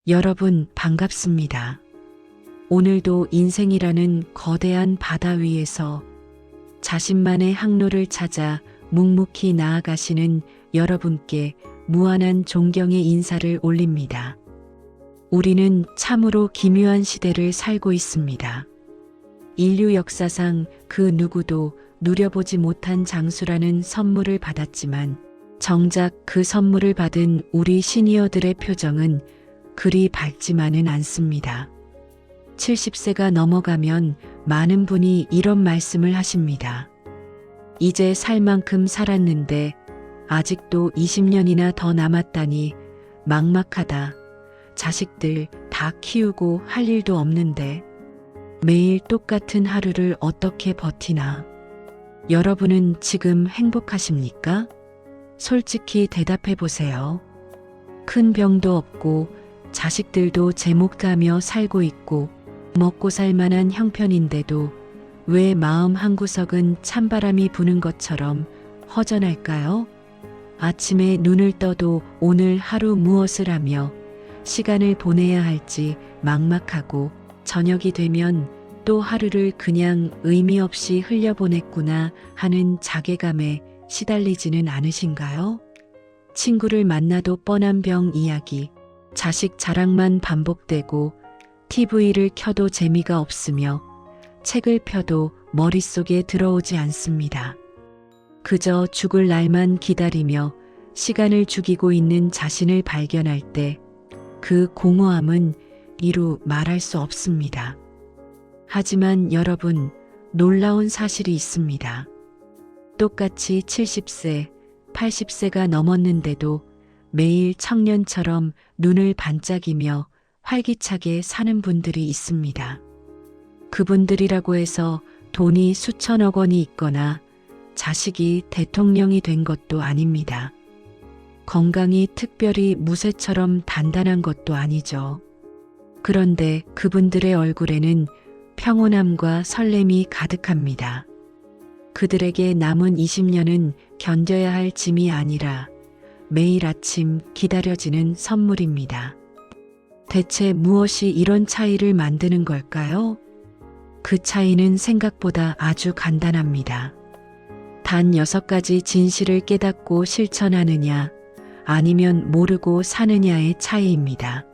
여러분 반갑습니다. 오늘도 인생이라는 거대한 바다 위에서 자신만의 항로를 찾아 묵묵히 나아가시는 여러분께 무한한 존경의 인사를 올립니다. 우리는 참으로 기묘한 시대를 살고 있습니다. 인류 역사상 그 누구도 누려보지 못한 장수라는 선물을 받았지만 정작 그 선물을 받은 우리 시니어들의 표정은 그리 밝지만은 않습니다. 70세가 넘어가면 많은 분이 이런 말씀을 하십니다. 이제 살 만큼 살았는데 아직도 20년이나 더 남았다니 막막하다. 자식들 다 키우고 할 일도 없는데 매일 똑같은 하루를 어떻게 버티나. 여러분은 지금 행복하십니까? 솔직히 대답해 보세요. 큰 병도 없고 자식들도 제목가며 살고 있고 먹고 살 만한 형편인데도 왜 마음 한구석은 찬바람이 부는 것처럼 허전할까요? 아침에 눈을 떠도 오늘 하루 무엇을 하며 시간을 보내야 할지 막막하고 저녁이 되면 또 하루를 그냥 의미 없이 흘려보냈구나 하는 자괴감에 시달리지는 않으신가요? 친구를 만나도 뻔한 병 이야기, 자식 자랑만 반복되고 TV를 켜도 재미가 없으며 책을 펴도 머릿속에 들어오지 않습니다. 그저 죽을 날만 기다리며 시간을 죽이고 있는 자신을 발견할 때 그 공허함은 이루 말할 수 없습니다. 하지만 여러분, 놀라운 사실이 있습니다. 똑같이 70세, 80세가 넘었는데도 매일 청년처럼 눈을 반짝이며 활기차게 사는 분들이 있습니다. 그분들이라고 해서 돈이 수천억 원이 있거나 자식이 대통령이 된 것도 아닙니다. 건강이 특별히 무쇠처럼 단단한 것도 아니죠. 그런데 그분들의 얼굴에는 평온함과 설렘이 가득합니다. 그들에게 남은 20년은 견뎌야 할 짐이 아니라 매일 아침 기다려지는 선물입니다. 대체 무엇이 이런 차이를 만드는 걸까요? 그 차이는 생각보다 아주 간단합니다. 단 6가지 진실을 깨닫고 실천하느냐, 아니면 모르고 사느냐의 차이입니다.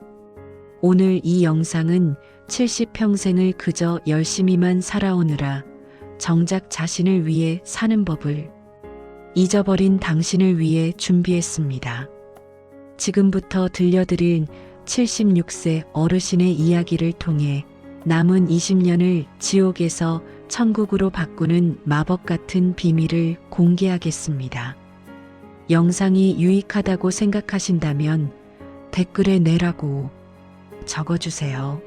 오늘 이 영상은 70평생을 그저 열심히만 살아오느라 정작 자신을 위해 사는 법을 잊어버린 당신을 위해 준비했습니다. 지금부터 들려드릴 76세 어르신의 이야기를 통해 남은 20년을 지옥에서 천국으로 바꾸는 마법 같은 비밀을 공개하겠습니다. 영상이 유익하다고 생각하신다면 댓글에 내라고 적어주세요.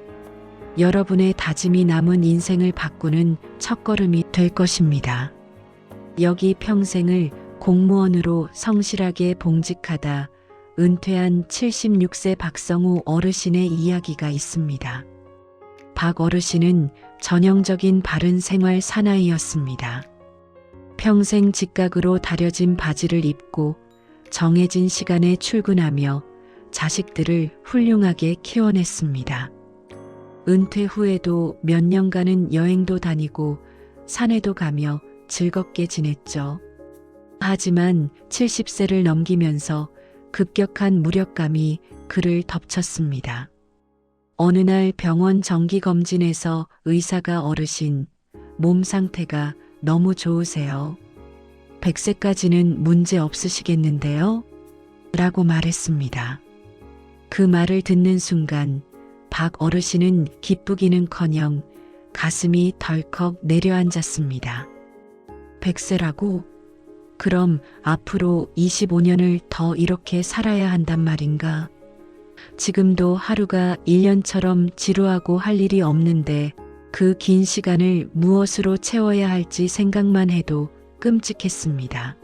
여러분의 다짐이 남은 인생을 바꾸는 첫걸음이 될 것입니다. 여기 평생을 공무원으로 성실하게 봉직하다 은퇴한 76세 박성우 어르신의 이야기가 있습니다. 박 어르신은 전형적인 바른 생활 사나이였습니다. 평생 직각으로 다려진 바지를 입고 정해진 시간에 출근하며 자식들을 훌륭하게 키워냈습니다. 은퇴 후에도 몇 년간은 여행도 다니고 산에도 가며 즐겁게 지냈죠. 하지만 70세를 넘기면서 급격한 무력감이 그를 덮쳤습니다. 어느 날 병원 정기검진에서 의사가 어르신, 몸 상태가 너무 좋으세요. 100세까지는 문제 없으시겠는데요? 라고 말했습니다. 그 말을 듣는 순간 박 어르신은 기쁘기는커녕 가슴이 덜컥 내려앉았습니다. 100세라고? 그럼 앞으로 25년을 더 이렇게 살아야 한단 말인가? 지금도 하루가 1년처럼 지루하고 할 일이 없는데 그 긴 시간을 무엇으로 채워야 할지 생각만 해도 끔찍했습니다.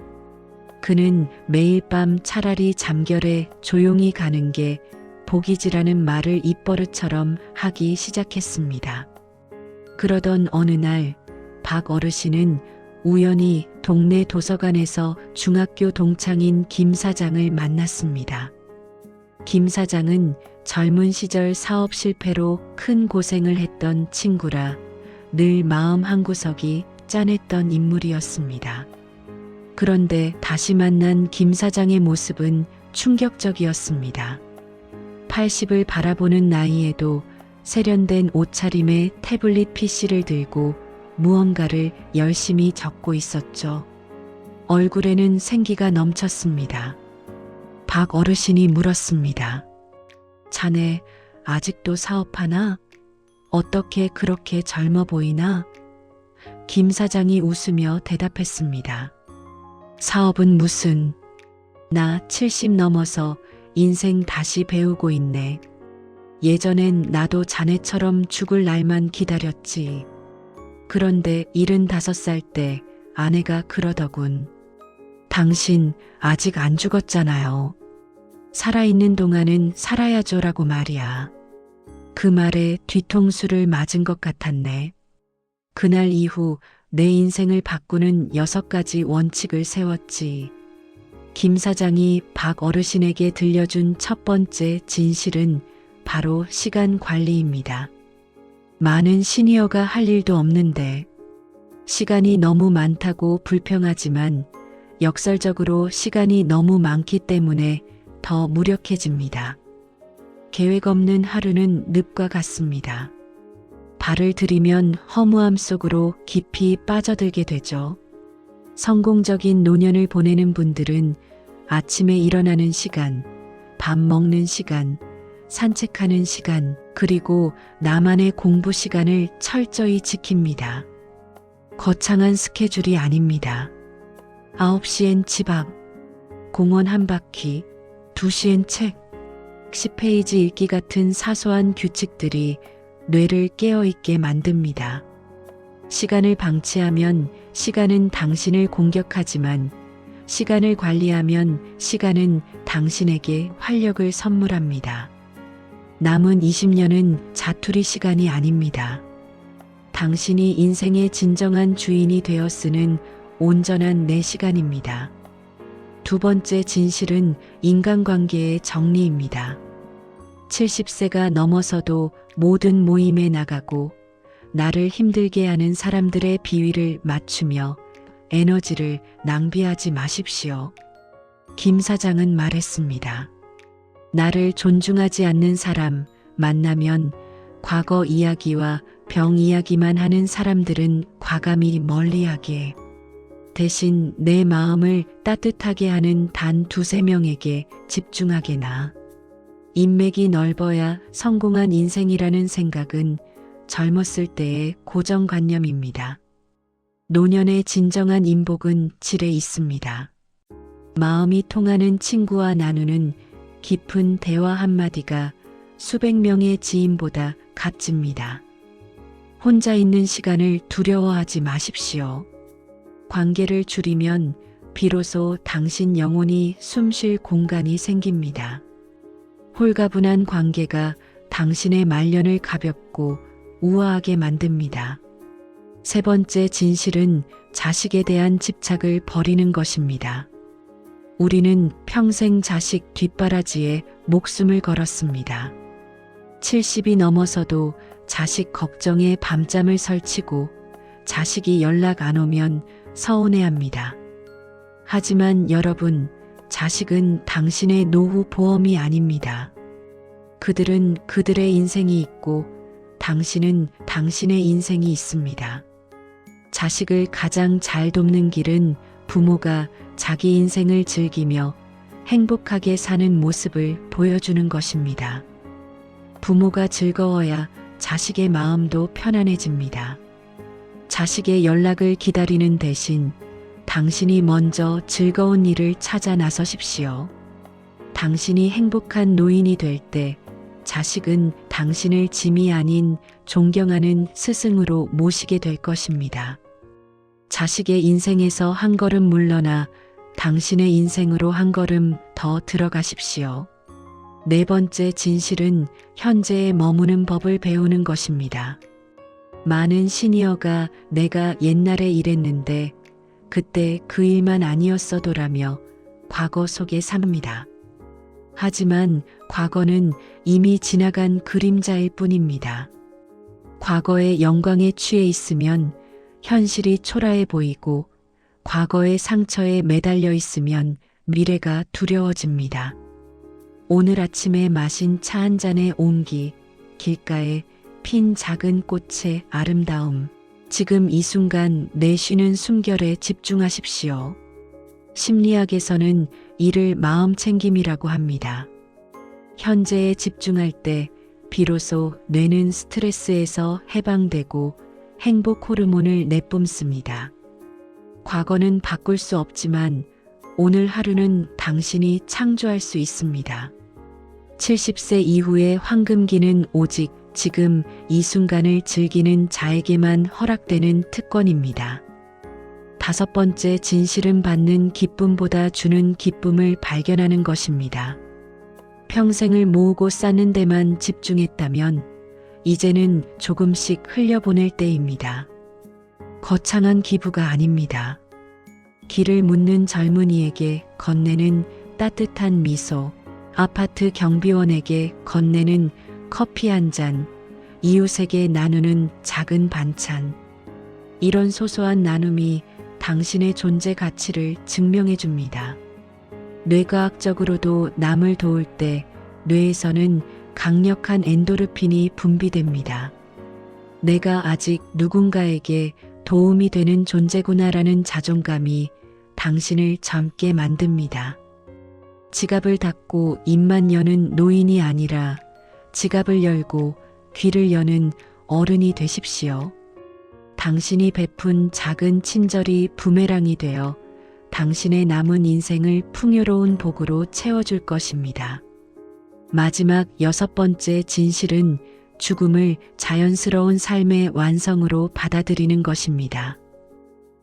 그는 매일 밤 차라리 잠결에 조용히 가는 게 복이지라는 말을 입버릇처럼 하기 시작했습니다. 그러던 어느 날 박 어르신은 우연히 동네 도서관에서 중학교 동창인 김 사장을 만났습니다. 김 사장은 젊은 시절 사업 실패로 큰 고생을 했던 친구라 늘 마음 한구석이 짠했던 인물이었습니다. 그런데 다시 만난 김 사장의 모습은 충격적이었습니다. 80을 바라보는 나이에도 세련된 옷차림에 태블릿 PC를 들고 무언가를 열심히 적고 있었죠. 얼굴에는 생기가 넘쳤습니다. 박 어르신이 물었습니다. 자네 아직도 사업하나? 어떻게 그렇게 젊어 보이나? 김 사장이 웃으며 대답했습니다. 사업은 무슨? 나 70 넘어서 인생 다시 배우고 있네. 예전엔 나도 자네처럼 죽을 날만 기다렸지. 그런데 75살 때 아내가 그러더군. 당신 아직 안 죽었잖아요. 살아있는 동안은 살아야죠라고 말이야. 그 말에 뒤통수를 맞은 것 같았네. 그날 이후 내 인생을 바꾸는 6가지 원칙을 세웠지. 김 사장이 박 어르신에게 들려준 첫 번째 진실은 바로 시간 관리입니다. 많은 시니어가 할 일도 없는데 시간이 너무 많다고 불평하지만 역설적으로 시간이 너무 많기 때문에 더 무력해집니다. 계획 없는 하루는 늪과 같습니다. 발을 들이면 허무함 속으로 깊이 빠져들게 되죠. 성공적인 노년을 보내는 분들은 아침에 일어나는 시간, 밥 먹는 시간, 산책하는 시간, 그리고 나만의 공부 시간을 철저히 지킵니다. 거창한 스케줄이 아닙니다. 9시엔 집 앞, 공원 한 바퀴, 2시엔 책, 10페이지 읽기 같은 사소한 규칙들이 뇌를 깨어있게 만듭니다. 시간을 방치하면 시간은 당신을 공격하지만 시간을 관리하면 시간은 당신에게 활력을 선물합니다. 남은 20년은 자투리 시간이 아닙니다. 당신이 인생의 진정한 주인이 되어 쓰는 온전한 내 시간입니다. 두 번째 진실은 인간관계의 정리입니다. 70세가 넘어서도 모든 모임에 나가고 나를 힘들게 하는 사람들의 비위를 맞추며 에너지를 낭비하지 마십시오. 김 사장은 말했습니다. 나를 존중하지 않는 사람 만나면 과거 이야기와 병 이야기만 하는 사람들은 과감히 멀리하게. 대신 내 마음을 따뜻하게 하는 단 2~3명에게 집중하게나. 인맥이 넓어야 성공한 인생이라는 생각은 젊었을 때의 고정관념입니다. 노년의 진정한 인복은 질에 있습니다. 마음이 통하는 친구와 나누는 깊은 대화 한마디가 수백 명의 지인보다 값집니다. 혼자 있는 시간을 두려워하지 마십시오. 관계를 줄이면 비로소 당신 영혼이 숨쉴 공간이 생깁니다. 홀가분한 관계가 당신의 말년을 가볍고 우아하게 만듭니다. 세 번째 진실은 자식에 대한 집착을 버리는 것입니다. 우리는 평생 자식 뒷바라지에 목숨을 걸었습니다. 70이 넘어서도 자식 걱정에 밤잠을 설치고 자식이 연락 안 오면 서운해합니다. 하지만 여러분, 자식은 당신의 노후 보험이 아닙니다. 그들은 그들의 인생이 있고 당신은 당신의 인생이 있습니다. 자식을 가장 잘 돕는 길은 부모가 자기 인생을 즐기며 행복하게 사는 모습을 보여주는 것입니다. 부모가 즐거워야 자식의 마음도 편안해집니다. 자식의 연락을 기다리는 대신 당신이 먼저 즐거운 일을 찾아 나서십시오. 당신이 행복한 노인이 될 때 자식은 당신을 짐이 아닌 존경하는 스승으로 모시게 될 것입니다. 자식의 인생에서 한 걸음 물러나 당신의 인생으로 한 걸음 더 들어가십시오. 네 번째 진실은 현재에 머무는 법을 배우는 것입니다. 많은 시니어가 내가 옛날에 이랬는데 그때 그 일만 아니었어도라며 과거 속에 삽니다. 하지만 과거는 이미 지나간 그림자일 뿐입니다. 과거의 영광에 취해 있으면 현실이 초라해 보이고 과거의 상처에 매달려 있으면 미래가 두려워집니다. 오늘 아침에 마신 차 한 잔의 온기, 길가에 핀 작은 꽃의 아름다움, 지금 이 순간 내쉬는 숨결에 집중하십시오. 심리학에서는 이를 마음 챙김이라고 합니다. 현재에 집중할 때 비로소 뇌는 스트레스에서 해방되고 행복 호르몬을 내뿜습니다. 과거는 바꿀 수 없지만 오늘 하루는 당신이 창조할 수 있습니다. 70세 이후의 황금기는 오직 지금 이 순간을 즐기는 자에게만 허락되는 특권입니다. 5번째 진실은 받는 기쁨보다 주는 기쁨을 발견하는 것입니다. 평생을 모으고 쌓는 데만 집중했다면 이제는 조금씩 흘려보낼 때입니다. 거창한 기부가 아닙니다. 길을 묻는 젊은이에게 건네는 따뜻한 미소, 아파트 경비원에게 건네는 커피 한 잔, 이웃에게 나누는 작은 반찬. 이런 소소한 나눔이 당신의 존재 가치를 증명해 줍니다. 뇌과학적으로도 남을 도울 때 뇌에서는 강력한 엔도르핀이 분비됩니다. 내가 아직 누군가에게 도움이 되는 존재구나라는 자존감이 당신을 젊게 만듭니다. 지갑을 닫고 입만 여는 노인이 아니라 지갑을 열고 귀를 여는 어른이 되십시오. 당신이 베푼 작은 친절이 부메랑이 되어 당신의 남은 인생을 풍요로운 복으로 채워줄 것입니다. 마지막 6번째 진실은 죽음을 자연스러운 삶의 완성으로 받아들이는 것입니다.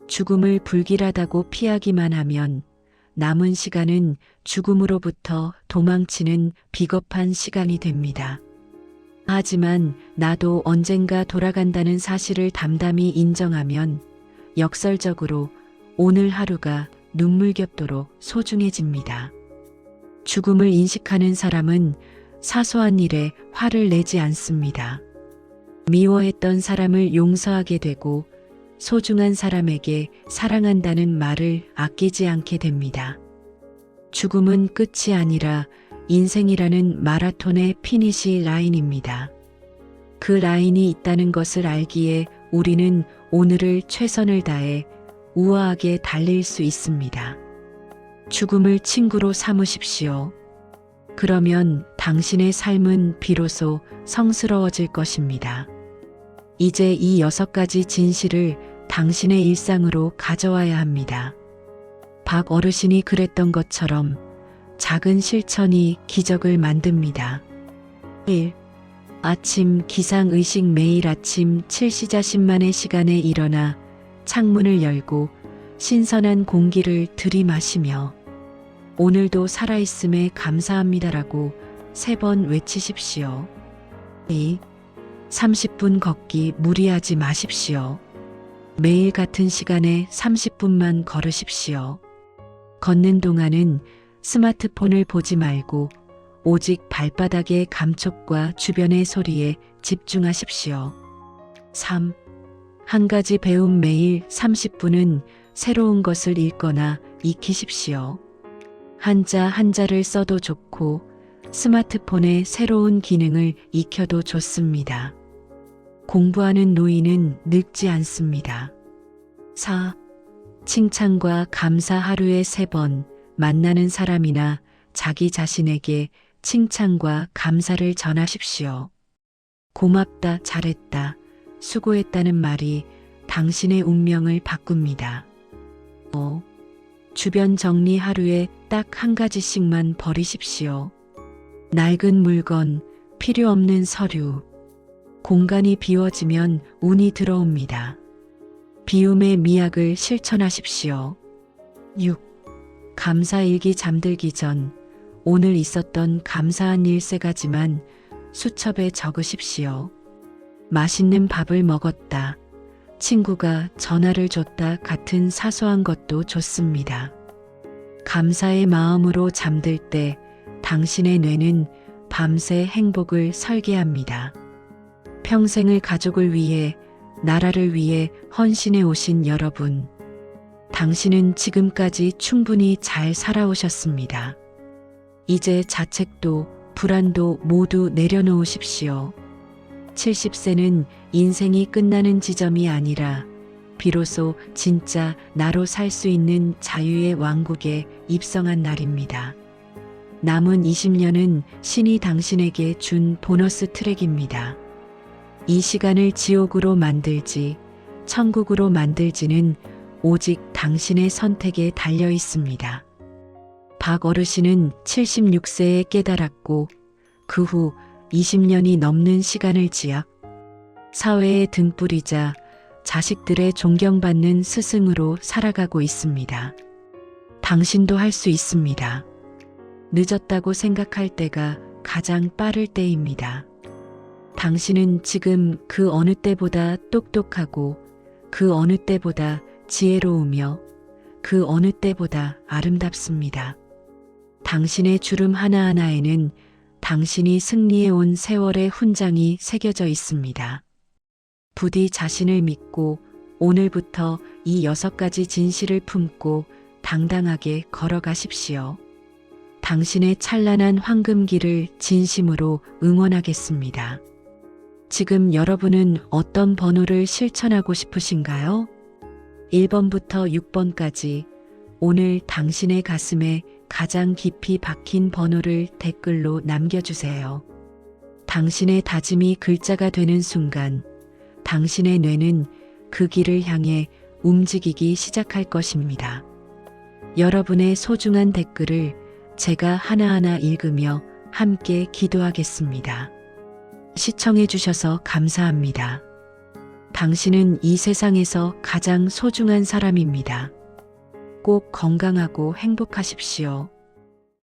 죽음을 불길하다고 피하기만 하면 남은 시간은 죽음으로부터 도망치는 비겁한 시간이 됩니다. 하지만 나도 언젠가 돌아간다는 사실을 담담히 인정하면 역설적으로 오늘 하루가 눈물겹도록 소중해집니다. 죽음을 인식하는 사람은 사소한 일에 화를 내지 않습니다. 미워했던 사람을 용서하게 되고 소중한 사람에게 사랑한다는 말을 아끼지 않게 됩니다. 죽음은 끝이 아니라 인생이라는 마라톤의 피니시 라인입니다. 그 라인이 있다는 것을 알기에 우리는 오늘을 최선을 다해 우아하게 달릴 수 있습니다. 죽음을 친구로 삼으십시오. 그러면 당신의 삶은 비로소 성스러워질 것입니다. 이제 이 6가지 진실을 당신의 일상으로 가져와야 합니다. 박 어르신이 그랬던 것처럼 작은 실천이 기적을 만듭니다. 1. 아침 기상의식. 매일 아침 7시자10만의 시간에 일어나 창문을 열고 신선한 공기를 들이마시며 오늘도 살아있음에 감사합니다라고 3번 외치십시오. 2. 30분 걷기. 무리하지 마십시오. 매일 같은 시간에 30분만 걸으십시오. 걷는 동안은 스마트폰을 보지 말고 오직 발바닥의 감촉과 주변의 소리에 집중하십시오. 3. 한 가지 배움. 매일 30분은 새로운 것을 읽거나 익히십시오. 한자 한자를 써도 좋고 스마트폰의 새로운 기능을 익혀도 좋습니다. 공부하는 노인은 늙지 않습니다. 4. 칭찬과 감사. 하루에 3번 만나는 사람이나 자기 자신에게 칭찬과 감사를 전하십시오. 고맙다, 잘했다, 수고했다는 말이 당신의 운명을 바꿉니다. 5. 주변 정리. 하루에 딱 한 가지씩만 버리십시오. 낡은 물건, 필요 없는 서류. 공간이 비워지면 운이 들어옵니다. 비움의 미학을 실천하십시오. 6. 감사일기. 잠들기 전 오늘 있었던 감사한 일 3가지만 수첩에 적으십시오. 맛있는 밥을 먹었다, 친구가 전화를 줬다 같은 사소한 것도 좋습니다. 감사의 마음으로 잠들 때 당신의 뇌는 밤새 행복을 설계합니다. 평생을 가족을 위해, 나라를 위해 헌신해 오신 여러분. 당신은 지금까지 충분히 잘 살아오셨습니다. 이제 자책도 불안도 모두 내려놓으십시오. 70세는 인생이 끝나는 지점이 아니라 비로소 진짜 나로 살 수 있는 자유의 왕국에 입성한 날입니다. 남은 20년은 신이 당신에게 준 보너스 트랙입니다. 이 시간을 지옥으로 만들지, 천국으로 만들지는 오직 당신의 선택에 달려 있습니다. 박 어르신은 76세에 깨달았고 그 후 20년이 넘는 시간을 지약 사회의 등불이자 자식들의 존경받는 스승으로 살아가고 있습니다. 당신도 할 수 있습니다. 늦었다고 생각할 때가 가장 빠를 때입니다. 당신은 지금 그 어느 때보다 똑똑하고 그 어느 때보다 지혜로우며 그 어느 때보다 아름답습니다. 당신의 주름 하나하나에는 당신이 승리해온 세월의 훈장이 새겨져 있습니다. 부디 자신을 믿고 오늘부터 이 6가지 진실을 품고 당당하게 걸어가십시오. 당신의 찬란한 황금길을 진심으로 응원하겠습니다. 지금 여러분은 어떤 번호를 실천하고 싶으신가요? 1번부터 6번까지 오늘 당신의 가슴에 가장 깊이 박힌 번호를 댓글로 남겨주세요. 당신의 다짐이 글자가 되는 순간 당신의 뇌는 그 길을 향해 움직이기 시작할 것입니다. 여러분의 소중한 댓글을 제가 하나하나 읽으며 함께 기도하겠습니다. 시청해주셔서 감사합니다. 당신은 이 세상에서 가장 소중한 사람입니다. 꼭 건강하고 행복하십시오.